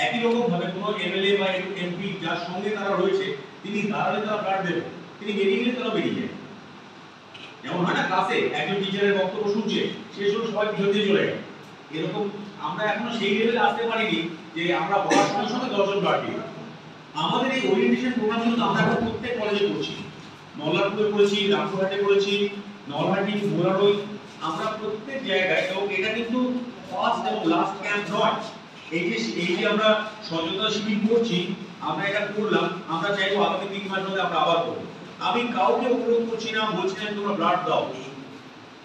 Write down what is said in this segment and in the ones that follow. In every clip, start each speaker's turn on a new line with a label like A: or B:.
A: একই রকম ভাবে কোনো এমএলএ বা এমপি যার সঙ্গে তারা রয়েছে তিনি দাঁড়ালে তারা ব্লাড দেবে, তিনি বেরিয়ে গেলে তারা বেরিয়ে যায়। যেমন হয় না ক্লাসে একজন টিচারের বক্তব্য শুনছে, সে শুনে সবাই পিছন দিয়ে চলে গেল, এরকম আমরা এখনো সেই লেভেলে আসতে পারিনি যে আমরা বলার সঙ্গে সঙ্গে 10 জন ব্লাড দিই। আমাদের এই ওরিয়েন্টেশন প্রোগ্রাম কিন্তু আমরা এখন প্রত্যেক কলেজে করছি, মল্লারপুরে করেছি, রামপুরহাটে করেছি, নলহাটি, মোরারই, আমরা প্রত্যেক জায়গায়। এবং এটা কিন্তু ফার্স্ট এবং লাস্ট ক্যাম্প নয়। এই যে আমরা সচেতনতা শিবির করছি, আমরা এটা করলাম, আমরা চাইবো আগামী 3 মাস মধ্যে আমরা আবার করবো। আমি কাউকে অনুরোধ করছি না, বলছি না তোমরা ব্লাড দাও,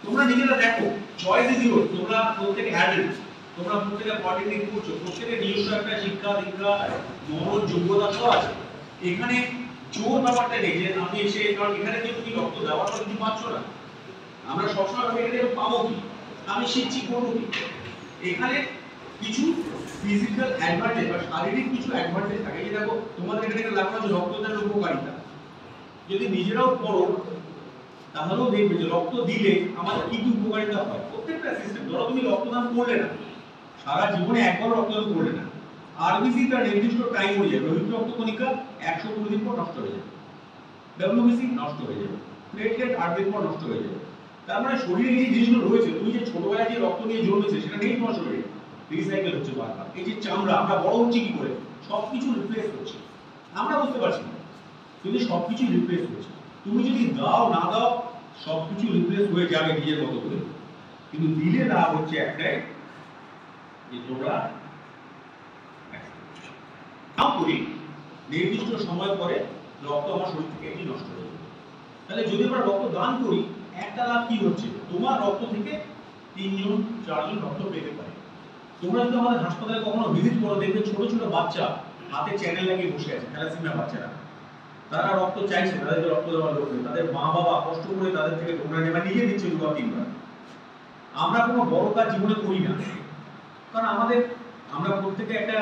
A: তোমরা নিজেরা দেখো, চয়েস ইজ ইয়োর। তোমরা প্রত্যেকে অ্যাডাল্ট, তোমরা প্রত্যেকে পলিটেকনিক করছো, প্রত্যেকের নিজস্ব একটা শিক্ষা দীক্ষা মনোজ যোগ্যতা সব আছে। এখানে জোর ব্যাপারটা নেই যে আমি এসে, কারণ এখানে যে তুমি রক্ত দেওয়ার পর কিছু পাচ্ছ না, আমরা সবসময় ভাবি এখানে পাবো কি, আমি শিখছি করবো কি। এখানে কিছু ফিজিক্যাল অ্যাডভান্টেজ বা শারীরিক কিছু অ্যাডভান্টেজ থাকে। যে দেখো তোমাদের এখানে লেখা আছে রক্তদানের উপকারিতা, যদি নিজেরাও পড়ো তাহলেও দেখবে যে রক্ত দিলে আমাদের কি কি উপকারিতা হয়। প্রত্যেকটা সিস্টেম, ধরো তুমি রক্তদান করলে না, সারা জীবনে একবার রক্তদান করলে না, আরবিসি তার নির্দিষ্ট টাইম অনুযায়ী রোহিত রক্ত কণিকা 120 দিন পর নষ্ট হয়ে যাবে, ডব্লিউবিসি নষ্ট হয়ে যাবে, প্লেটলেট 8 দিন পর নষ্ট হয়ে যাবে। তার মানে শরীরে যে জিনিসগুলো রয়েছে, তুমি যে ছোটবেলায় যে রক্ত নিয়ে জন্মেছে সেটা নেই তোমার শরীরে, রিসাইকেল হচ্ছে বারবার। এই যে চামড়া, আমরা বড় হচ্ছি কি করে, সবকিছু রিপ্লেস করছে, আমরা বুঝতে পারছি না, কিন্তু সবকিছু রিপ্লেস করছে। তুমি যদি দাও না দাও সবকিছু রিপ্লেস হয়ে যাবে নিজের মতো করে, কিন্তু দিলে লাভ হচ্ছে একটাই, যে তোমরা নাও করি নির্দিষ্ট সময় পরে রক্ত আমার শরীর থেকে এমনি নষ্ট হয়ে যাবে। তাহলে যদি আমরা রক্ত দান করি, একটা লাভ কি হচ্ছে, তোমার রক্ত থেকে 3 জন 4 জন রক্ত পেতে পারে। তোমরা যদি আমাদের হাসপাতালে কখনো ভিজিট করো, দেখবে ছোট ছোট বাচ্চা হাতে চ্যানেল লাগিয়ে বসে আছে, থ্যালাসেমিয়া বাচ্চারা, তারা রক্ত চাইছে, তাদেরকে রক্ত দেওয়ার লোক নেই, তাদের মা বাবা কষ্ট করে তাদের থেকে ডোনার নেওয়া নিজে দিচ্ছে 2-3 বার। আমরা কোনো বড় কাজ জীবনে করি না, কারণ আমরা প্রত্যেকে একটা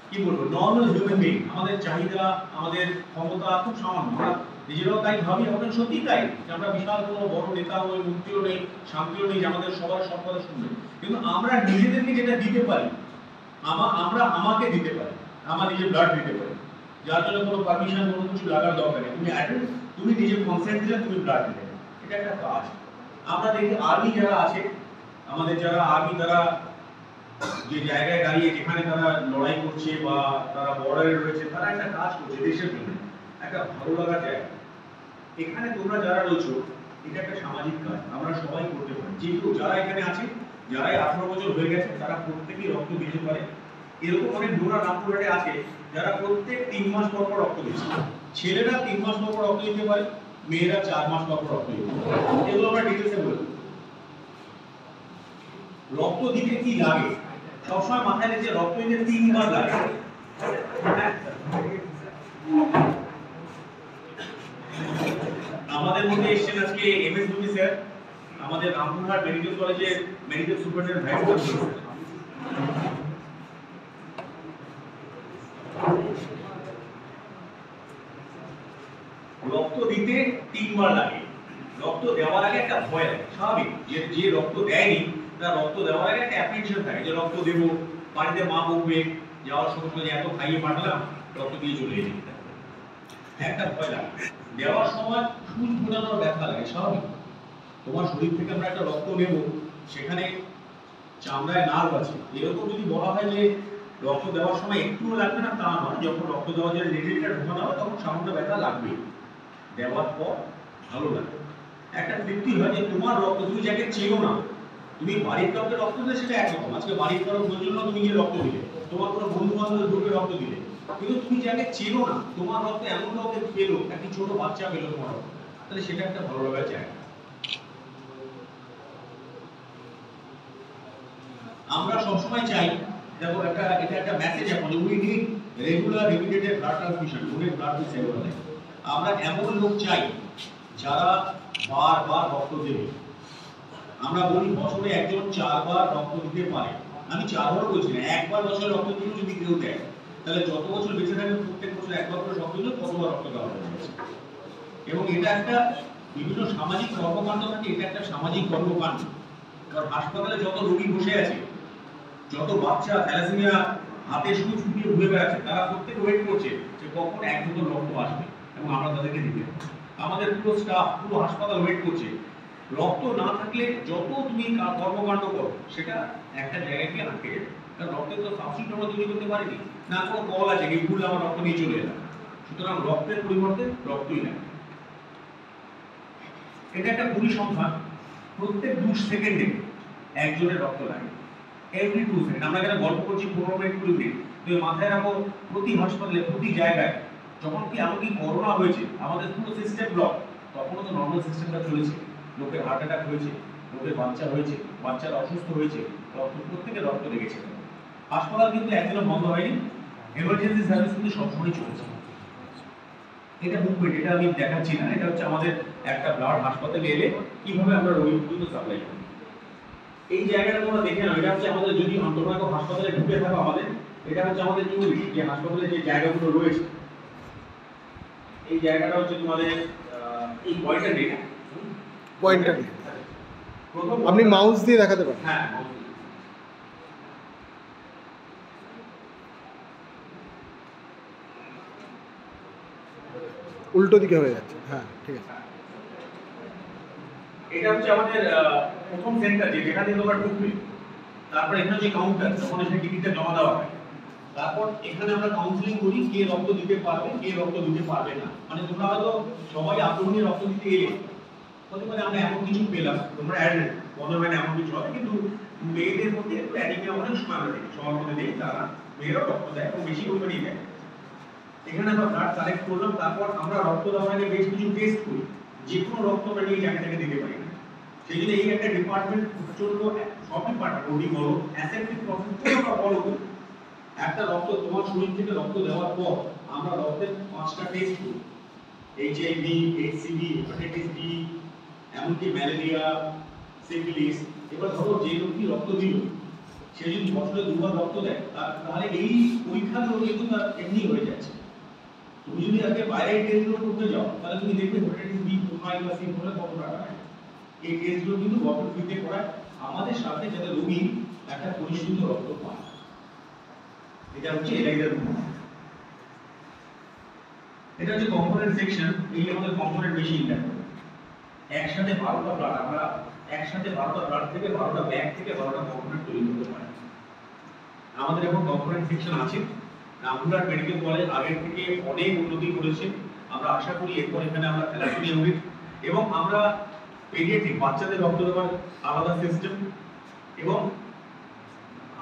A: কি বলবো নর্মাল হিউম্যান বিং, আমাদের চাহিদা আমাদের ক্ষমতা খুব সামান্য, আমরা নিজেরাও তাই ভাবি, আমাদের সত্যি তাই যে আমরা বিশাল কোনো বড় নেতা নই, মন্ত্রীও নেই, শান্তিও নেই যে আমাদের সবার সব কথা শুনবে, কিন্তু আমরা নিজেদেরকে যেটা দিতে পারি, আমরা আমাকে দিতে পারি, আমার নিজের ব্লাড দিতে পারি, যার জন্য কোনো পারমিশন কোনো কিছু লাগার দরকার নেই, তুমি নিজে কনসেন্ট দিলে তুমি ব্লাড দিলে, এটা একটা কাজ। আমরা দেখি আর্মি যারা আছে, আমাদের যারা আর্মি, তারা যে জায়গায় দাঁড়িয়ে যেখানে তারা লড়াই করছে বা তারা বর্ডারে রয়েছে, তারা একটা কাজ করছে দেশের জন্য, একটা ভালো লাগার জায়গা। এখানে তোমরা যারা রয়েছো, এটা একটা সামাজিক কাজ, আমরা সবাই করতে পারি। যে কেউ যারা এখানে আছে, যারা 18 বছর হয়ে গেছে, তারা প্রত্যেকেই রক্ত দিতে পারে। এরকম অনেক ডোনার রামপুরহাটে আছে যারা প্রত্যেক 3 মাস পর পর রক্ত দিচ্ছে। ছেলেরা 3 মাস পর পর রক্ত দিতে পারে, মেয়েরা 4 মাস পর পর রক্ত দিতে পারে। এগুলো আমরা ডিটেইলসে বলবো। রক্ত দিতে কি লাগে সবসময় মাথায় রেখে, রক্ত দিতে 3 বার লাগে। আমাদের মধ্যে এসেছেন আজকে এমএস দুবি স্যার, আমাদের রামপুরহাট মেডিকেল কলেজের মেডিকেল সুপারিনটেন্ডেন্ট ভাইস প্রিন্সিপাল। রক্ত দিতে 3 বার লাগে। রক্ত দেওয়ার আগে একটা ভয় লাগে, স্বাভাবিক, যে রক্ত দেয়নি তার রক্ত দেওয়ার আগে একটা অ্যাপ্রিহেনশন থাকে যে রক্ত দেবো, বাড়িতে মা বকবে, যাওয়ার সঙ্গে সঙ্গে এত খাইয়ে পাঠালাম, রক্ত দিয়ে চলে যেতে একটা ভয় লাগে। দেওয়ার সময় সুচ বোঝানোর ব্যথা লাগে, স্বাভাবিক। তোমার শরীর থেকে আমরা একটা রক্ত নেব, সেখানে চামড়ায় নার্ভ আছে, এরকম যদি বলা হয় যে রক্ত দেওয়ার সময় একটুও লাগবে না, তা নয়। যখন রক্ত দেওয়ার জন্য নিডলটা ঢোকানো হবে তখন সামান্য ব্যথা লাগবে, দেওয়ার পর ভালো লাগে, একটা তৃপ্তি হয় যে তোমার রক্ত, তুমি যাকে চেনো না, তুমি বাড়ির কাউকে রক্ত দিলে সেটা একরকম, আজকে বাড়ির কারো জন্য তুমি গিয়ে রক্ত দিলে, তোমার কোনো বন্ধু বান্ধবের গ্রুপে রক্ত দিলে, কিন্তু তুমি যাকে চেনো না, তোমার রক্ত এমন কাউকে পেলো, একটা ছোট বাচ্চা পেলো তোমার রক্ত, তাহলে সেটা একটা ভালো লাগার জায়গা। আমরা সবসময় চাই, দেখো এটা একটা মেসেজ এখন, we need regular repeated blood transfusion, donate blood to save life. আমরা এমন লোক চাই যারা বারবার রক্ত দেবে। আমরা বলি বছরে একজন 4 বার রক্ত দিতে পারে, আমি 4 বার বলছি না, একবার বছরে রক্ত দিলেও যদি কেউ দেয়, তাহলে যত বছর বেঁচে থাকবে প্রত্যেক বছর একবার করে রক্ত দিলে কতবার রক্ত দেওয়া হবে। এবং এটা একটা বিভিন্ন সামাজিক কর্মকাণ্ড থাকে, এটা একটা সামাজিক কর্মকাণ্ড। কারণ হাসপাতালে যত রোগী বসে আছে, যত বাচ্চা থ্যালাসেমিয়া হাতে শুধু ছুটিয়ে ঘুরে বেড়াচ্ছে, তারা প্রত্যেক ওয়েট করছে যে কখন এক বোতল রক্ত আসবে এবং আমরা তাদেরকে দিতে। আমাদের পুরো স্টাফ, পুরো হাসপাতাল ওয়েট করছে। রক্ত না থাকলে যত তুমি কর্মকাণ্ড করো সেটা একটা জায়গায় গিয়ে আটকে যাবে, কারণ রক্তের তো সাবস্টিটিউট আমরা তৈরি করতে পারিনি, না কোনো কল আছে এই ভুল আমার রক্ত নিয়ে চলে এলাম। সুতরাং রক্তের পরিবর্তে রক্তই লাগে। এটা একটা পরিসংখ্যান, প্রত্যেক 2 সেকেন্ডে একজনের রক্ত লাগে, এভরি 2 সেকেন্ড। আমরা এখানে গল্প করছি 15 মিনিট 20 মিনিট, তুমি মাথায় রাখো প্রতি হাসপাতালে প্রতি জায়গায় যখন কি এমনকি করোনা হয়েছে আমাদের পুরো সিস্টেম ব্লক, তখনও তো নর্মাল সিস্টেমটা চলেছে, লোকের হার্ট অ্যাটাক হয়েছে, লোকের বাচ্চা হয়েছে, বাচ্চারা অসুস্থ হয়েছে, রক্ত প্রত্যেকের রক্ত লেগেছে। হাসপাতাল কিন্তু একদিনও বন্ধ হয়নি, এমার্জেন্সি সার্ভিস কিন্তু সবসময় চলেছে। এটা মুভমেন্ট, এটা আমি দেখাচ্ছি না, এটা হচ্ছে আমাদের একটা ব্লাড হাসপাতালে এলে কিভাবে আমরা রোগী পর্যন্ত সাপ্লাই করি। এই জায়গাটা তোমরা দেখে নাও, এটা হচ্ছে আমাদের যদি তোমরা হাসপাতালে ঢুকে থাকো, আমাদের এটা হচ্ছে আমাদের ইউনিট, যে হাসপাতালে যে জায়গাগুলো রয়েছে এই জায়গাটা হচ্ছে তোমাদের এই পয়েন্টটা নেই,
B: পয়েন্টটা নেই, আপনি মাউস দিয়ে দেখাতে পারেন।
A: হ্যাঁ,
B: উল্টো দিকে হয়ে যাচ্ছে, হ্যাঁ ঠিক আছে।
A: এটা হচ্ছে আমাদের প্রথম সেন্টার, যেখানে তোমরা ঢুকবে, তারপর এখানে যে কাউন্টার, যখন এখানে টিকিটটা জমা দেওয়া হয়, তারপর এখানে আমরা কাউন্সিলিং করি কে রক্ত দিতে পারবে কে রক্ত দিতে পারবে না। মানে তোমরা হয়তো সবাই আগ্রহী রক্ত দিতে এলে, হতে পারে আমরা এমন কিছু পেলাম, তোমরা অ্যাডেড মনে হয় না এমন কিছু হবে, কিন্তু মেয়েদের মধ্যে একটু অ্যানিমিয়া অনেক সময় আমরা দেখি, সবার মধ্যে দেখি তারা মেয়েরাও রক্ত দেয় এবং বেশি পরিমাণেই দেয়। এখানে আমরা ব্লাড কালেক্ট করলাম, তারপর আমরা রক্ত দেওয়ার আগে বেশ কিছু টেস্ট করি, যে কোনো রক্ত আমরা নিয়ে জায়গা থেকে দিতে পারি না। সেই জন্য এই একটা ডিপার্টমেন্ট প্রচন্ড, সব ডিপার্টমেন্ট বডি বলো, অ্যাসেপ্টিক প্রসেস পুরোটা বলো। একটা রক্ত তোমার শরীর থেকে রক্ত দেওয়ার পর আমরা রক্তের 5টা টেস্ট করি, এইচআইভি, এইচসিভি, হেপাটাইটিস বি, এমনকি ম্যালেরিয়া, সিফিলিস। এবার ধরো যে লোকটি রক্ত দিল সে যদি বছরে 2বার রক্ত দেয়, তাহলে এই পরীক্ষাগুলো কিন্তু তার এমনি হয়ে যাচ্ছে। তুমি যদি আজকে বাইরে টেস্টগুলো করতে যাও, তাহলে তুমি দেখবে হেপাটাইটিস বি কোথায় বা সি হলে কত টাকা লাগে। এই টেস্টগুলো কিন্তু গভর্নমেন্ট ফ্রিতে করায় আমাদের সাথে, যাতে রোগী একটা পরিশুদ্ধ রক্ত পায়। এটা হচ্ছে এলাইজার রুম। এটা হচ্ছে কম্পোনেন্ট সেকশন, এই আমাদের কম্পোনেন্ট বেশি ইন্টার একসাথে 12টা ব্লাড, আমরা একসাথে 12টা ব্লাড থেকে 12টা ব্যাগ থেকে 12টা কম্পোনেন্ট তৈরি করতে পারি। আমাদের এখন কম্পোনেন্ট সেকশন আছে। রামপুরহাট মেডিকেল কলেজ আগের থেকে অনেক উন্নতি করেছে, আমরা আশা করি এরপর এখানে আমরা থ্যালাসেমিয়া ইউনিট এবং আমরা পেডিয়াট্রিক বাচ্চাদের রক্ত দেওয়ার আলাদা সিস্টেম এবং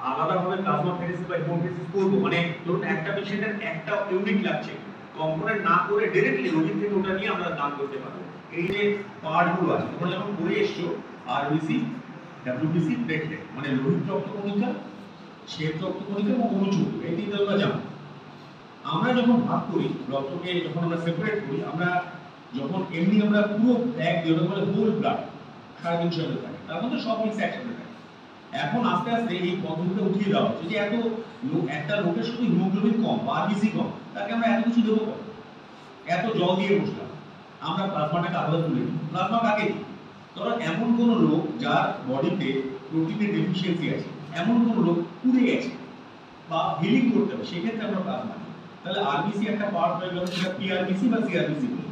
A: আলাদাভাবে প্লাজমা ফেরেসিস বা হেমোফেরেসিস করব। মানে ধরুন একটা পেশেন্টের একটা ইউনিট লাগছে, কম্পোনেন্ট না করে ডাইরেক্টলি রোগীর থেকে ওটা নিয়ে আমরা দান করতে পারবো। এই যে পার্টগুলো আছে তোমরা যখন পড়ে এসছো, আরবিসি, ডব্লিউবিসি, প্লেটলেট, মানে লোহিত রক্ত কণিকা, শ্বেত রক্ত কণিকা এবং অনুচুর, এই তিনটা তোমরা জানো। আমরা যখন ভাগ করি রক্তকে, যখন আমরা সেপারেট করি, আমরা যখন এমনি আমরা পুরো ব্যাগ দিয়ে ওটা বলে হোল ব্লাড 350 ml থাকে, তার মধ্যে সব মিক্স একসাথে থাকে। এখন আস্তে আস্তে এই পদ্ধতিটা উঠিয়ে দেওয়া হচ্ছে যে এত একটা লোকের শুধু হিমোগ্লোবিন কম বা আরবিসি কম, তাকে আমরা এত কিছু দেবো কম, এত জল দিয়ে বসলাম। আমরা প্লাজমাটাকে আলাদা তুলে দিই। প্লাজমা কাকে দিই? ধরো এমন কোনো লোক যার বডিতে প্রোটিনের ডেফিসিয়েন্সি আছে, এমন কোনো লোক পুড়ে গেছে বা হিলিং করতে হবে, সেক্ষেত্রে আমরা প্লাজমা দিই। তাহলে আরবিসি একটা পার্ট হয়ে গেল, সেটা পিআরবিসি বা সিআরবিসি বলি।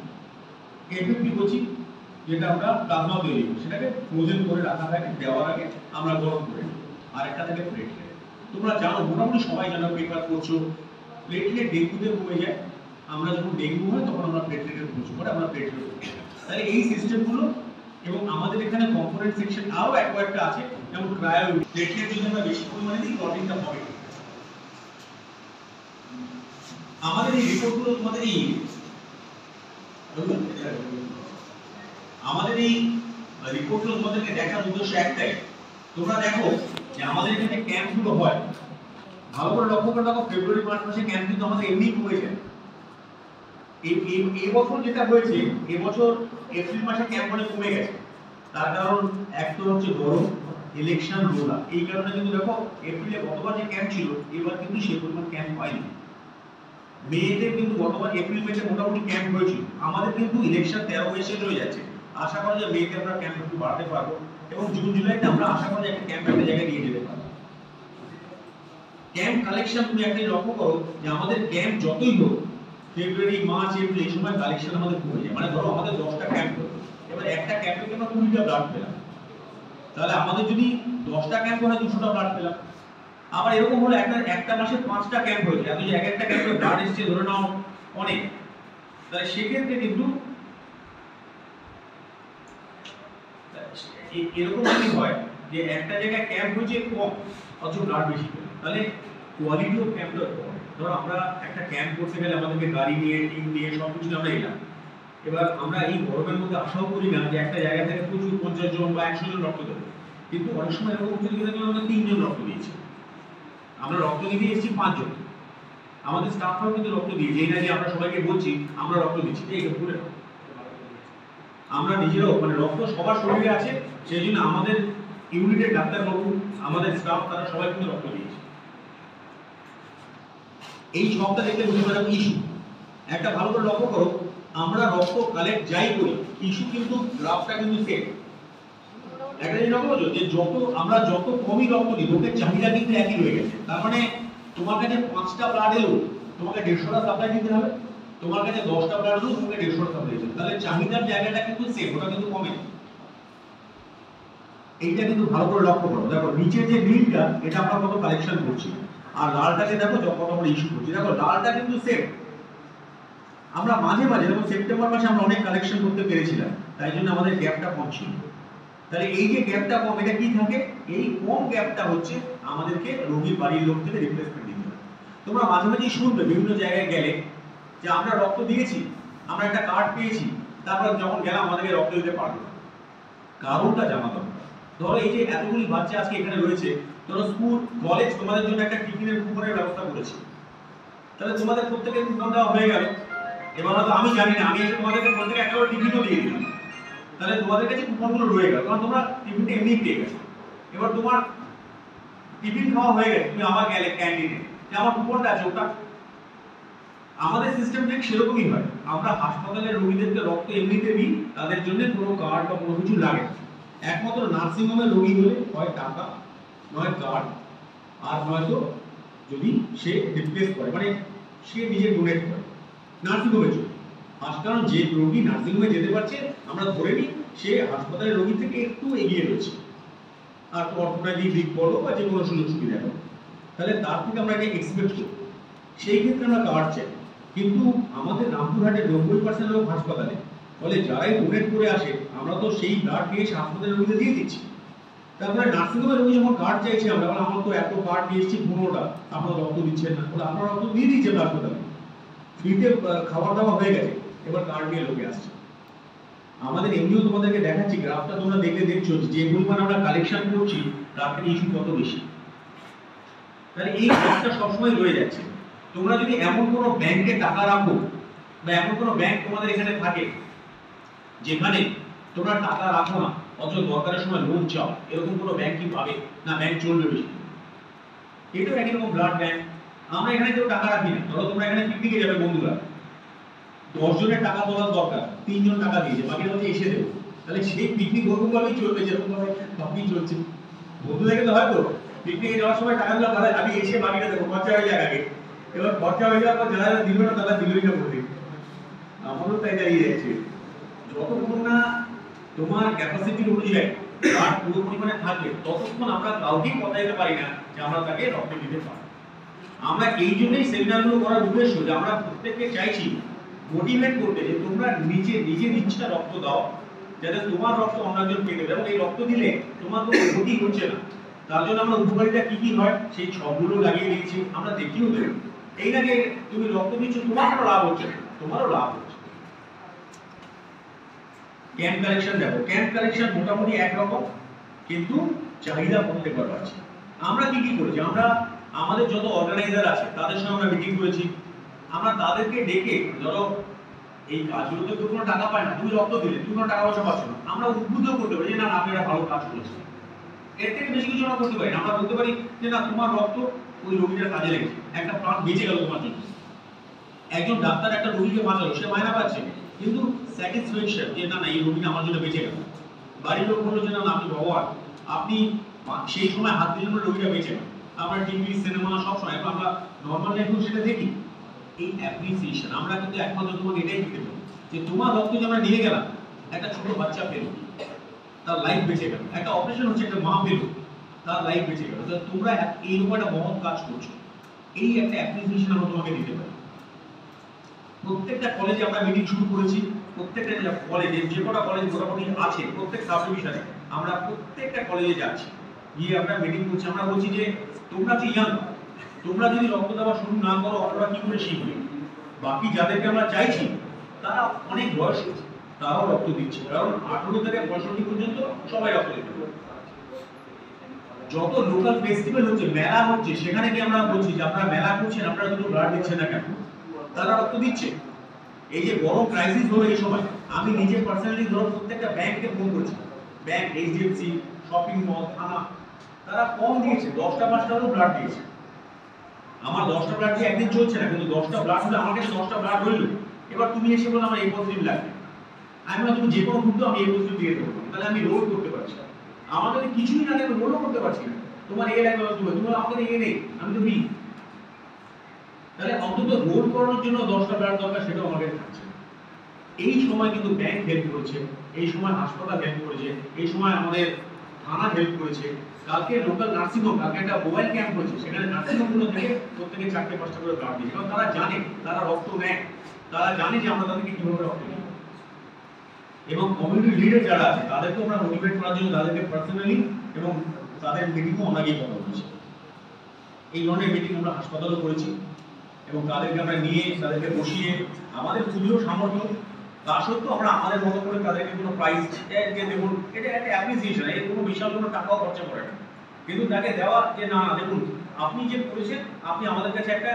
A: এফএফটি বলছি যেটা আমরা প্লাজমা তৈরি করি, সেটাকে ফ্রোজেন করে রাখা থাকে, দেওয়ার আগে আমরা গরম করে নিই। আর একটা থাকে প্লেটলেট। তোমরা জানো, মোটামুটি সবাই জানো, পেপার করছো, প্লেটলেট ডেঙ্গুতে কমে যায়। আমরা যখন ডেঙ্গু হয় তখন আমরা প্লেটলেটের খোঁজ করে আমরা প্লেটলেট করি। তাহলে এই সিস্টেমগুলো এবং আমাদের এখানে কম্পোনেন্ট সেকশন আরও এক কয়েকটা আছে, যেমন ক্রায়ো। প্লেটলেট যদি আমরা বেশি পরিমাণে দিই, ক্লটিংটা হবে। আমাদের এই রিপোর্টগুলো তোমাদের এই রিপোর্টগুলো তোমাদেরকে দেখার উদ্দেশ্য একটাই, তোমরা দেখো যে আমাদের এখানে ক্যাম্পগুলো হয়, ভালো করে লক্ষ্য করে দেখো, ফেব্রুয়ারি মার্চ মাসে ক্যাম্প কিন্তু আমাদের এমনি কমে যায়। এই বছর যেটা হয়েছে, এবছর এপ্রিল মাসে ক্যাম্প অনেক কমে গেছে। তার কারণ এক তো হচ্ছে গরম, ইলেকশন, রোজা, এই কারণে কিন্তু দেখো এপ্রিলে গতবার যে ক্যাম্প ছিল এবার কিন্তু সেই পরিমাণ ক্যাম্প হয়নি। মেয়েতে কিন্তু গতবার এপ্রিল মেতে মোটামুটি ক্যাম্প হয়েছিল, আমাদের কিন্তু ইলেকশন 13 মে শেষ হয়ে যাচ্ছে। আশা করা যায় মেতে আমরা ক্যাম্প একটু বাড়াতে পারবো এবং জুন জুলাইতে আমরা আশা করি একটা ক্যাম্প একটা জায়গায় নিয়ে যেতে পারবো। ক্যাম্প কালেকশন তুমি একটা লক্ষ্য করো যে আমাদের ক্যাম্প যতই হোক ফেব্রুয়ারি মার্চ এপ্রিল এই সময় কালেকশন আমাদের কমে যায়। মানে ধরো আমাদের 10টা ক্যাম্প হলো, এবার একটা ক্যাম্পে আমরা 20টা ব্লাড পেলাম, তাহলে আমাদের যদি 10টা ক্যাম্প হয় 200টা ব্লাড পেলাম। আবার এরকম হলো একটা মাসে 5টা ক্যাম্প হয়েছে, এত যে একটা ক্যাম্পে ব্লাড এসছে ধরে নাও অনেক, তাহলে সেক্ষেত্রে কিন্তু এরকম যদি হয় যে একটা জায়গায় ক্যাম্প হয়েছে কম অথচ ব্লাড বেশি পেল, তাহলে কোয়ালিটি অফ ক্যাম্পটা কম। ধরো আমরা একটা ক্যাম্প করতে গেলে আমাদেরকে গাড়ি নিয়ে টিম নিয়ে সব কিছু আমরা এলাম, এবার আমরা এই গরমের মধ্যে আশাও করি না যে একটা জায়গা থেকে প্রচুর 50 জন বা 100 জন রক্ত দেবো, কিন্তু অনেক সময় এরকম হচ্ছে যে আমরা 3 জন রক্ত দিয়েছি, আমরা রক্ত দিতে এসেছি 5 জন, আমাদের স্টাফরাও কিন্তু রক্ত দিয়েছে, এই না যে আমরা সবাইকে বলছি আমরা রক্ত দিচ্ছি, এটা ভুলে না। আমরা নিজেরাও মানে রক্ত সবার শরীরে আছে, সেই জন্য আমাদের ইউনিটের ডাক্তারবাবু আমাদের স্টাফ তারা সবাই কিন্তু রক্ত দিয়েছে। এই সবটা দেখলে বুঝতে পারবে ইস্যু একটা ভালো করে লক্ষ্য করো, আমরা রক্ত কালেক্ট যাই করি ইস্যু কিন্তু গ্রাফটা কিন্তু সেম। একটা জিনিস লক্ষ্য করছো যে যত কমই রক্ত দিই লোকের চাহিদা কিন্তু একই রয়ে গেছে, তার মানে তোমার কাছে 5টা ব্লাড এলো তোমাকে 150টা সাপ্লাই দিতে হবে, তোমার কাছে 10টা ব্লাড এলো তোমাকে 150টা সাপ্লাই দিতে হবে, তাহলে চাহিদার জায়গাটা কিন্তু সেম, ওটা কিন্তু কমে না। এইটা কিন্তু ভালো করে লক্ষ্য করো, দেখো নিচে যে নীলটা এটা আমরা কত কালেকশন করছি আর লালটাকে দেখো কত আমরা ইস্যু করছি, দেখো লালটা কিন্তু সেম। আমরা মাঝে মাঝে দেখো সেপ্টেম্বর মাসে আমরা অনেক কালেকশন করতে পেরেছিলাম, তাই জন্য আমাদের গ্যাপটা কম ছিল। তাহলে এই যে গ্যাপটা কম, এটা কি থাকে, এই কম গ্যাপটা হচ্ছে আমাদেরকে রোগীর বাড়ির লোক থেকে রিপ্লেসমেন্ট দিতে হবে। তোমরা মাঝে মাঝেই শুনবে বিভিন্ন জায়গায় গেলে যে আমরা রক্ত দিয়েছি, আমরা একটা কার্ড পেয়েছি, তারপর যখন গেলাম আমাদেরকে রক্ত দিতে পারলো না। কারণটা জানা দরকার। ধরো এই যে এতগুলি বাচ্চা আজকে এখানে রয়েছে, ধরো স্কুল কলেজ তোমাদের জন্য একটা টিফিনের কুপনের ব্যবস্থা করেছে, তাহলে তোমাদের প্রত্যেকের কুপন দেওয়া হয়ে গেল, এবার হয়তো আমি জানি না, আমি তোমাদেরকে প্রত্যেকে একটা করে টিফিনও দিয়ে দিলাম, তাহলে তোমাদের কাছে কুপনগুলো রয়ে গেল, কারণ তোমরা টিফিনটা এমনি পেয়ে গেছো। এবার তোমার টিফিন খাওয়া হয়ে গেছে, তুমি আবার গেলে ক্যান্টিনে যে আমার কুপনটা আছে ওটা। আমাদের সিস্টেম ঠিক সেরকমই হয়, আমরা হাসপাতালের রোগীদেরকে রক্ত এমনিতে দিই, তাদের জন্য কোনো কার্ড বা কোনো কিছু লাগে না। একমাত্র নার্সিং হোমের রোগী হলে হয় টাকা নয় কার্ড, আর নয়তো যদি সে রিপ্লেস করে মানে সে নিজে ডোনেট করে নার্সিং হোমের জন্য। কারণ যে রোগী নার্সিং হোমে যেতে পারছে আমরা ধরে নিই সে হাসপাতালের রোগী থেকে একটু এগিয়ে রয়েছে, আর অর্থনৈতিক দিক বলো বা যে কোনো সুযোগ সুবিধা বলো, তাহলে তার থেকে আমরা এটা এক্সপেক্ট করি, সেই ক্ষেত্রে আমরা কার্ড চাই। কিন্তু আমাদের রামপুরহাটের 90% লোক হাসপাতালে, ফলে যারাই ডোনেট করে আসে আমরা তো সেই ব্লাড নিয়ে হাসপাতালের রোগীদের দিয়ে দিচ্ছি। তারপরে নার্সিং হোমের রোগী যখন কার্ড চাইছে আমরা বলে আমার তো এত কার্ড নিয়ে এসেছি 15টা, আপনারা রক্ত দিচ্ছেন না, বলে আপনারা রক্ত দিয়ে দিচ্ছেন হাসপাতালে, ফ্রিতে খাবার দাওয়া হয়ে গেছে, এবার কার্ড নিয়ে লোকে আসছে। আমাদের এমনিও তোমাদেরকে দেখাচ্ছি গ্রাফটা, তোমরা দেখছো যে পরিমাণ আমরা কালেকশন করছি তার থেকে ইস্যু কত বেশি, তাহলে এই গ্রাফটা সবসময় রয়ে যাচ্ছে। তোমরা যদি এমন কোনো ব্যাংকে টাকা রাখো বা এমন কোনো ব্যাংক তোমাদের এখানে থাকে যেখানে তোমরা টাকা রাখো না অথচ দরকারের সময় লোন চাও, এরকম কোনো ব্যাংক কি পাবে না? ব্যাংক চলবে বেশি। এটাও একই রকম ব্লাড ব্যাংক। আমরা এখানে কেউ টাকা রাখি না, ধরো তোমরা এখানে পিকনিকে যাবে বন্ধুরা, 10 জনের টাকা তোলার দরকার, 3 জন টাকা দিয়েছে, বাকিটা হচ্ছে এসে দেবো, তাহলে সেই পিকনিক ওরকম ভাবেই চলবে যেরকম ভাবে সবই চলছে। বন্ধুদেরকে তো হয়তো পিকনিকে যাওয়ার সময় টাকা দিলাম, তাহলে আমি এসে বাকিটা দেবো, খরচা হয়ে যায় আগে, এবার খরচা হয়ে যাওয়ার পর যারা দিল না তারা দিলই না বলবে। আমারও তাই দাঁড়িয়ে যাচ্ছে, যতক্ষণ না তোমার ক্যাপাসিটি অনুযায়ী আর পুরো পরিমাণে থাকবে ততক্ষণ আমরা কাউকেই কথা দিতে পারি না যে আমরা তাকে রক্ত দিতে পারি। আমরা এই জন্যই সেমিনারগুলো করার উদ্দেশ্য যে আমরা প্রত্যেককে চাইছি মোটিভেট করতে যে তোমরা নিজের ইচ্ছা রক্ত দাও, যাতে তোমার রক্ত অন্য একজন পেয়ে দেবে, এবং এই রক্ত দিলে তোমার কোনো ক্ষতি হচ্ছে না। তার জন্য আমরা উপকারিতা কি কি হয় সেই সবগুলো লাগিয়ে দিয়েছি, আমরা দেখিও দেব। এই না যে তুমি রক্ত দিচ্ছ তোমারও লাভ হচ্ছে, তোমারও লাভ হচ্ছে। ক্যাম্প কালেকশন দেখো, ক্যাম্প কালেকশন মোটামুটি একরকম, কিন্তু চাহিদা প্রত্যেকবার বাড়ছে। আমরা কি কি করেছি, আমরা আমাদের যত অর্গানাইজার আছে তাদের সঙ্গে আমরা মিটিং করেছি, আমরা তাদেরকে ডেকে, ধরো এই কাজগুলোতে কেউ কোনো টাকা পায় না, তুমি রক্ত দিলে তুমি কোনো টাকা পয়সা পাচ্ছ না, আমরা উদ্বুদ্ধ করতে পারি যে না আপনি একটা ভালো কাজ করেছেন। এর থেকে বেশি কিছু আমরা করতে পারি না, আমরা বলতে পারি যে না তোমার রক্ত ওই রোগীটার কাজে লেগেছে, একটা প্রাণ বেঁচে গেল তোমার জন্য। একজন ডাক্তার একটা রোগীকে বাঁচালো, সে মায়না পাচ্ছে, কিন্তু স্যাটিসফ্যাকশন যে না না এই রোগীটা আমার জন্য বেঁচে গেল। বাড়ির লোক বললো যে না আপনি ভগবান, আপনি সেই সময় হাত দিলেন রোগীটা বেঁচে গেল। আমরা টিভি সিনেমা সব সময় আমরা নর্মাল লাইফেও সেটা দেখি। এই অ্যাপ্রিসিয়েশন আমরা কিন্তু একমাত্র তোমাকে এটাই দিতে পারি যে তোমার রক্ত যে আমরা নিয়ে গেলাম, একটা ছোট বাচ্চা পেল, তার লাইফ বেঁচে গেল, একটা অপারেশন হচ্ছে একটা মা পেল, তার লাইফ বেঁচে গেল। তোমরা এইরকম একটা মহৎ কাজ করছো, এই একটা অ্যাপ্রিসিয়েশন আমরা তোমাকে দিতে পারি। প্রত্যেকটা কলেজে আমরা মিটিং শুরু করেছি, প্রত্যেকটা কলেজে যে কটা কলেজ মোটামুটি আছে প্রত্যেক সাব ডিভিশনে আমরা প্রত্যেকটা কলেজে যাচ্ছি, গিয়ে আমরা মিটিং করছি। আমরা বলছি যে তোমরা যে ইয়াং, তোমরা যদি রক্ত দেওয়া শুরু না করো আমরা কি করে শিখবে? বাকি যাদেরকে আমরা চাইছি তারা অনেক বয়স হচ্ছে, তারাও রক্ত দিচ্ছে, কারণ 18 থেকে 65 পর্যন্ত সবাই রক্ত দিতে পারে। যত লোকাল ফেস্টিভ্যাল হচ্ছে, মেলা হচ্ছে, সেখানে কি আমরা বলছি যে আপনারা মেলা করছেন, আপনারা দুটো ব্লাড দিচ্ছেন না কেন? তারা রক্ত দিচ্ছে। এই যে বড় ক্রাইসিস হলো এই সময়, আমি নিজে পার্সোনালি ধরো প্রত্যেকটা ব্যাংকে ফোন করছি, ব্যাংক, এইচডিএফসি, শপিং মল, থানা, তারা কম দিয়েছে, 10টা 5টা হলো ব্লাড দিয়েছে। আমার 10টা ব্লাড দিয়ে একদিন চলছে না, কিন্তু 10টা ব্লাড হলে আমার কাছে 10টা ব্লাড হইলো। এবার তুমি এসে বলো আমার এই পজিটিভ লাগবে, আমি না তুমি যে কোনো ফুড আমি এই পজিটিভ দিয়ে দেবো, তাহলে আমি রোল করতে পারছি। আমার যদি কিছুই না থাকে রোলও করতে পারছি না, তোমার এ লাগবে তোমার আমাকে এ নেই, আমি তো বি, তাহলে অন্তত রোল করানোর জন্য 10টা ব্লাড দরকার, সেটাও আমাদের থাকছে। এই সময় কিন্তু ব্যাংক হেল্প করেছে, এই সময় হাসপাতাল হেল্প করেছে, এই সময় আমাদের থানা হেল্প করেছে। কালকে লোকাল নার্সিং হোম, কালকে একটা মোবাইল ক্যাম্প হয়েছে, সেখানে নার্সিং হোমগুলো থেকে প্রত্যেকে 4টে 5টা করে ব্লাড দিয়েছে, কারণ তারা জানে, তারা রক্ত নেয়, তারা জানে যে আমরা তাদেরকে কিভাবে রক্ত দিই। এবং কমিউনিটি লিডার যারা আছে তাদেরকে আমরা মোটিভেট করার জন্য তাদেরকে পার্সোনালি এবং তাদের মিটিংও আমরা গিয়ে কথা বলেছি। এই ধরনের মিটিং আমরা হাসপাতালও করেছি এবং তাদেরকে আমরা নিয়ে তাদেরকে বসিয়ে আমাদের খুবই সামর্থ্য, তা সত্ত্বেও আমরা আমাদের মতো করে তাদেরকে কোনো প্রাইজ যে দেখুন, এটা একটা অ্যাপ্রিসিয়েশন, এর কোনো বিশাল কোনো টাকাও খরচা করে না, কিন্তু তাকে দেওয়া যে না দেখুন আপনি যে করেছেন, আপনি আমাদের কাছে একটা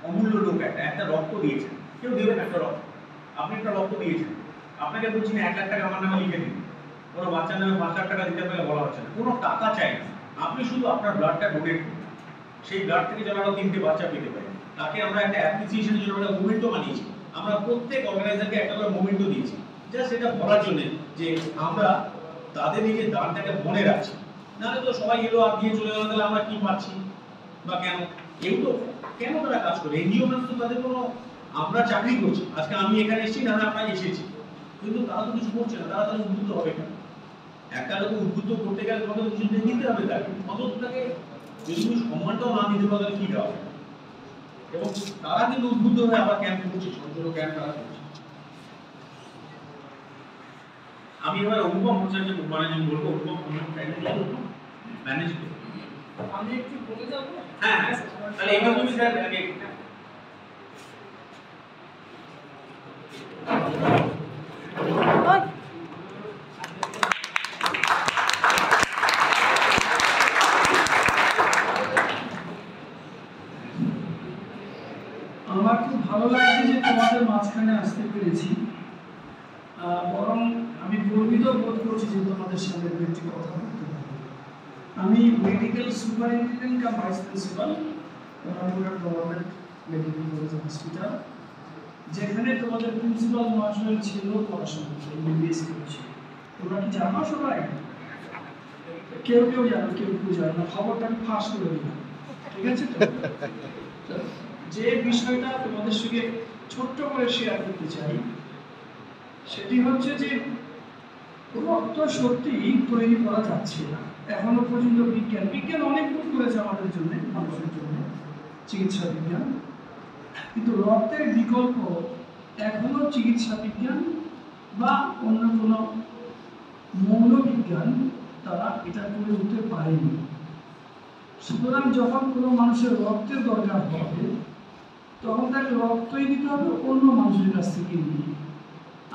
A: অমূল্য লোক, একটা রক্ত দিয়েছেন, কেউ দেবেন একটা রক্ত, আপনি একটা রক্ত দিয়েছেন, আপনাকে বলছি না 1 লাখ টাকা আমার নামে লিখে দিন, কোনো বাচ্চার নামে 5 লাখ টাকা দিতে পারে বলা হচ্ছে না, কোনো টাকা চাই না, আপনি শুধু আপনার ব্লাডটা ডোনেট করুন, সেই ব্লাড থেকে যেন আমরা 3টে বাচ্চা পেতে পারি। তাকে আমরা একটা অ্যাপ্রিসিয়েশনের জন্য একটা মুভমেন্টও বানিয়েছি, আমরা প্রত্যেক অর্গানাইজারকে একটা করে মুভমেন্টও দিয়েছি, জাস্ট এটা বলার জন্য যে আমরা তাদের এই যে দানটাকে মনে রাখছি। নাহলে তো সবাই এলো আর দিয়ে চলে গেল, তাহলে আমরা কি পাচ্ছি বা কেন, এই তো কেন তারা কাজ করে, এনজিও মানে তো তাদের কোনো, আমরা চাকরি করছি, আজকে আমি এখানে এসেছি না আপনারা এসেছি, কিন্তু তারা তো কিছু করছে না, তারা তাহলে উদ্বুদ্ধ হবে কেন? একটা লোক উদ্বুদ্ধ করতে গেলে তোমাকে তো কিছু দিতে হবে, তাকে অন্তত তাকে যদি তুমি সম্মানটাও না দিতে পারো তাহলে কি দেওয়া হবে? এবং তারা কিন্তু উদ্বুদ্ধ হয়ে আবার ক্যাম্প করছে, ছোট ছোট ক্যাম্প তারা করছে। আমি এবার অনুপম হোসেনকে ম্যানেজিং বলবো, অনুপম ম্যানেজ করবো।
C: আমি একটু বলে যাবো।
A: হ্যাঁ তাহলে এবার তুমি স্যার আগে
C: আমার খুব ভালো লাগছে যে তোমাদের মাঝখানে আসতে পেরেছি, বরং আমি গর্বিত বোধ করছি যে তোমাদের সাথে একটি কথা বলতে পারি। আমি medical superintendent cum vice principal Rampurhat government medical college hospital, যেখানে তোমাদের প্রিন্সিপাল মহাশয় ছিল পড়াশোনা এমবিবিএস করেছে। তোমরা কি জানো সবাই? কেউ কেউ জানো, কেউ কেউ জানো না, খবরটা আমি ফাঁস করে দিলাম, ঠিক আছে তো? যে বিষয়টা তোমাদের সঙ্গে ছোট্ট করে শেয়ার করতে চাই সেটি হচ্ছে যে রক্ত সত্যি তৈরি করা যাচ্ছে না এখনো পর্যন্ত। বিজ্ঞান অনেক দূর করেছে আমাদের জন্য, মানুষের জন্য, চিকিৎসা বিজ্ঞান, কিন্তু রক্তের বিকল্প এখনো চিকিৎসা বিজ্ঞান বা অন্য কোনো মৌলবিজ্ঞান তারা এটা করে উঠতে পারেনি। সুতরাং যখন কোনো মানুষের রক্তের দরকার হবে তখন তাকে রক্তই দিতে হবে অন্য মানুষের কাছ থেকে নিয়ে,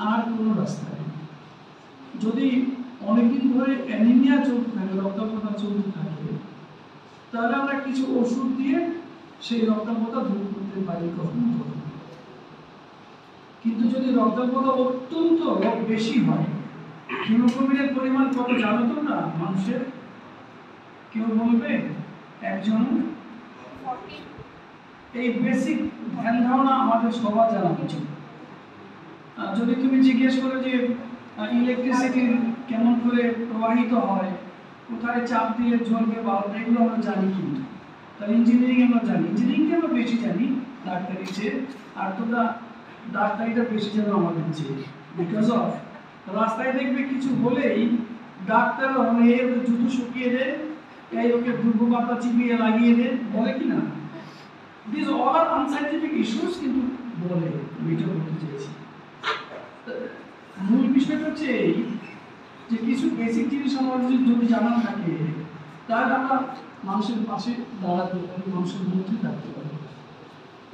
C: আর কোনো রাস্তা নেই। যদি অনেকদিন ধরে অ্যানিমিয়া চলতে থাকে, রক্তাল্পতা চলতে থাকে, তাহলে আমরা কিছু ওষুধ দিয়ে সেই রক্তাল্পতা দূর করতে পারি কখনো কখনো। কিন্তু যদি রক্তাল্পতা অত্যন্ত বেশি হয়, হিমোগ্লোবিনের পরিমাণ কত জানো তোমরা মানুষের? কেউ বলবে? একজন? এই বেসিক ধ্যান ধারণা আমাদের সবার জানা উচিত। যদি তুমি জিজ্ঞেস করো যে ইলেকট্রিসিটি কেমন করে প্রবাহিত হয়, কোথায় চাপ দিলে জ্বলবে বাল্ব, এগুলো আমরা জানি, কিন্তু তাহলে ইঞ্জিনিয়ারিং আমরা জানি, ইঞ্জিনিয়ারিংটা আমরা বেশি জানি ডাক্তারি চেয়ে, আর তোমরা ডাক্তারিটা বেশি জানো আমাদের চেয়ে। বিকজ অফ রাস্তায় দেখবে কিছু হলেই ডাক্তার এই ওকে জুতো শুকিয়ে দেয়, এই ওকে দুর্গো পাতা চিপিয়ে লাগিয়ে দেয়, বলে কি না? This all are unscientific issues, কিন্তু বলে এটা বলতে চেয়েছি। মূল বিষয়টা হচ্ছে এই যে কিছু বেসিক জিনিস আমাদের যদি জানা থাকে তাহলে আমরা মানুষের পাশে দাঁড়াতে পারি, মানুষের মধ্যে থাকতে পারি।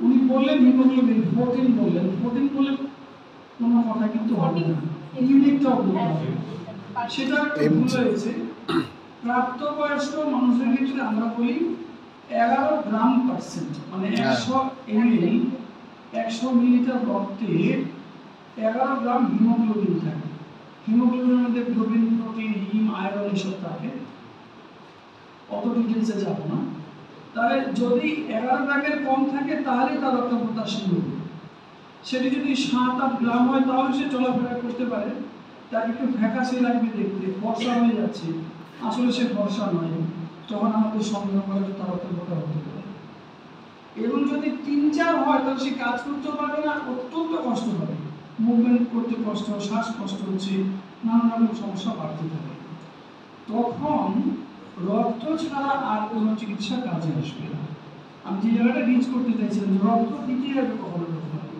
C: উনি বললেন হিমোগ্লোবিন 14 বললেন, 14 বলে কোনো কথা কিন্তু হবে না, ইউনিটটাও বলতে হবে। সেটা ভুল হয়েছে। প্রাপ্তবয়স্ক মানুষের ক্ষেত্রে আমরা বলি 11 গ্রাম পার্সেন্ট, মানে 100 ml 100 মিলিলিটার রক্তে 11 গ্রাম হিমোগ্লোবিন থাকে। হিমোগ্লোবিনের মধ্যে গ্লোবিন, প্রোটিন, হিম, আয়রন এসব থাকে, অত ডিটেলসে যাব না। তাহলে যদি 11 গ্রামের কম থাকে তাহলে তার রক্ত পটাশিয়াম হবে। সেটি যদি 7-8 গ্রাম হয় তাহলে সে চলাফেরা করতে পারে, তাকে একটু ফ্যাকাশে লাগবে দেখতে, ফর্সা হয়ে যাচ্ছে, আসলে সে ফর্সা নয়, তখন আমাদের সন্দেহ করে যে তার রক্ত মোটা হতে পারে। এবং যদি 3-4 হয় তাহলে সে কাজ করতে পারবে না, অত্যন্ত কষ্ট হবে, মুভমেন্ট করতে কষ্ট, শ্বাসকষ্ট হচ্ছে, নানা রকম সমস্যা বাড়তে থাকে। তখন রক্ত ছাড়া আর কোনো চিকিৎসা কাজে আসবে না। আমি যে জায়গাটা রিচ করতে চাইছিলাম, রক্ত দিতে হবে কখনো কখনো।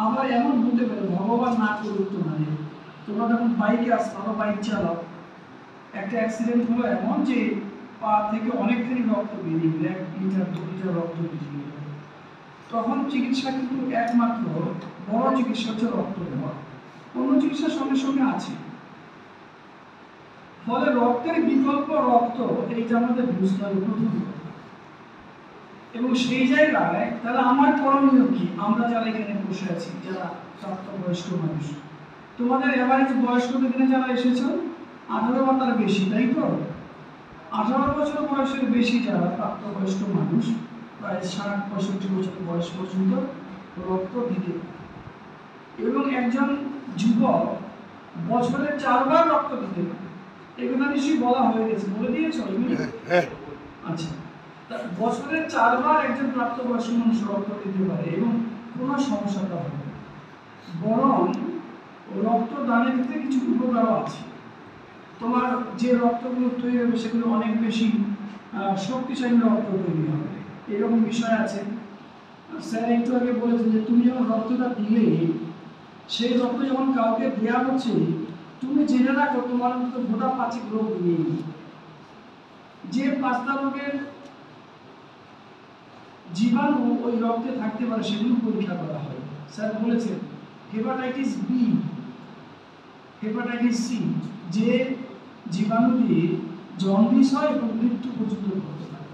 C: আবার এমন হতে পারে, ভগবান না করুক তো নাই, তোমরা যখন বাইকে আসছো বা বাইক চালাও, একটা অ্যাক্সিডেন্ট হলো এমন যে পা থেকে অনেকখানি রক্ত বেরিয়ে গেলে, 1 লিটার 2 লিটার রক্ত বেরিয়ে গেল, তখন চিকিৎসা কিন্তু একমাত্র বড় চিকিৎসা হচ্ছে রক্ত দেওয়া, অন্য চিকিৎসার সঙ্গে সঙ্গে আছে। ফলে রক্তের বিকল্প রক্ত, এইটা আমাদের বুঝতে হবে প্রথম। এবং সেই জায়গায় তাহলে আমার করণীয় কি? আমরা যারা এখানে বসে আছি, যারা প্রাপ্তবয়স্ক মানুষ, তোমাদের এভারেজ বয়স কত দিনে যারা এসেছো? 18 বা তার বেশি, তাই তো? 18 বছর বয়সের বেশি যারা প্রাপ্তবয়স্ক মানুষ, প্রায় 60-65 বছর বয়স পর্যন্ত রক্ত দিতে পারে। এবং একজন যুবক বছরে 4 বার রক্ত দিতে পারে। এগুলো নিশ্চয়ই বলা হয়ে গেছে, বলে দিয়েছো? আচ্ছা, বছরে 4 বার একজন প্রাপ্তবয়স্ক মানুষ রক্ত দিতে পারে এবং কোনো সমস্যাটা হবে না। বরং রক্ত দানের ক্ষেত্রে কিছু উপকারও আছে। তোমার যে রক্তগুলো তৈরি হবে সেগুলো অনেক বেশি শক্তিশালী রক্ত তৈরি হবে, এরকম বিষয় আছে। স্যার একটু আগে বলেছেন যে তুমি যখন রক্তটা দিলে, সেই রক্ত যখন কাউকে দেওয়া হচ্ছে, তুমি জেনে রাখো তোমার মতো গোটা 5 রোগ নেই। যে 5টা রোগের জীবাণু ওই রক্তে থাকতে পারে সেগুলো পরীক্ষা করা হয়। স্যার বলেছেন হেপাটাইটিস বি, হেপাটাইটিস সি, যে জীবাণু দিয়ে জন্ডিস হয় এবং মৃত্যু পর্যন্ত ঘটতে পারে।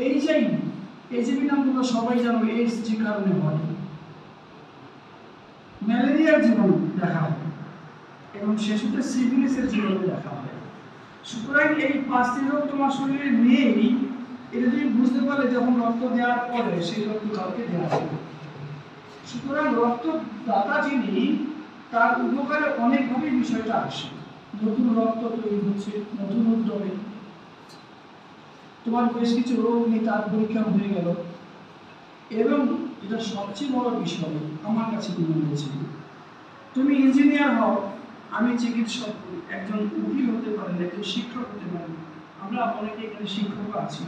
C: এইচআইভি নাম তোমরা সবাই জানো, এইডস যে কারণে হয়। ম্যালেরিয়ার জীবাণু দেখা হয় এবং শেষে সিফিলিসের জীবাণু দেখা হয়। সুতরাং এই 5টি রোগ তোমার শরীরে নেই, এটা তুমি বুঝতে পারলে যখন রক্ত দেওয়ার পরে সেই রক্ত কাউকে দেওয়া হবে। সুতরাং রক্ত দাতা যিনি, তার উপকারে অনেকভাবে বিষয়টা আসে। নতুন রক্ত তৈরি হচ্ছে, নতুন উদ্যমে তোমার বেশ কিছু রোগ নিয়ে তার পরীক্ষা হয়ে গেল। এবং এটা সবচেয়ে বড় বিষয় আমার কাছে মনে হয়েছে, তুমি ইঞ্জিনিয়ার হও, আমি চিকিৎসক, একজন উকিল হতে পারেন, একজন শিক্ষক হতে পারেন, আমরা অনেকে এখানে শিক্ষক আছি।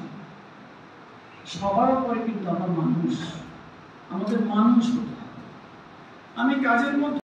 C: সবার উপরে কিন্তু আমরা মানুষ, আমাদের মানুষ হতে হবে। আমি কাজের মধ্যে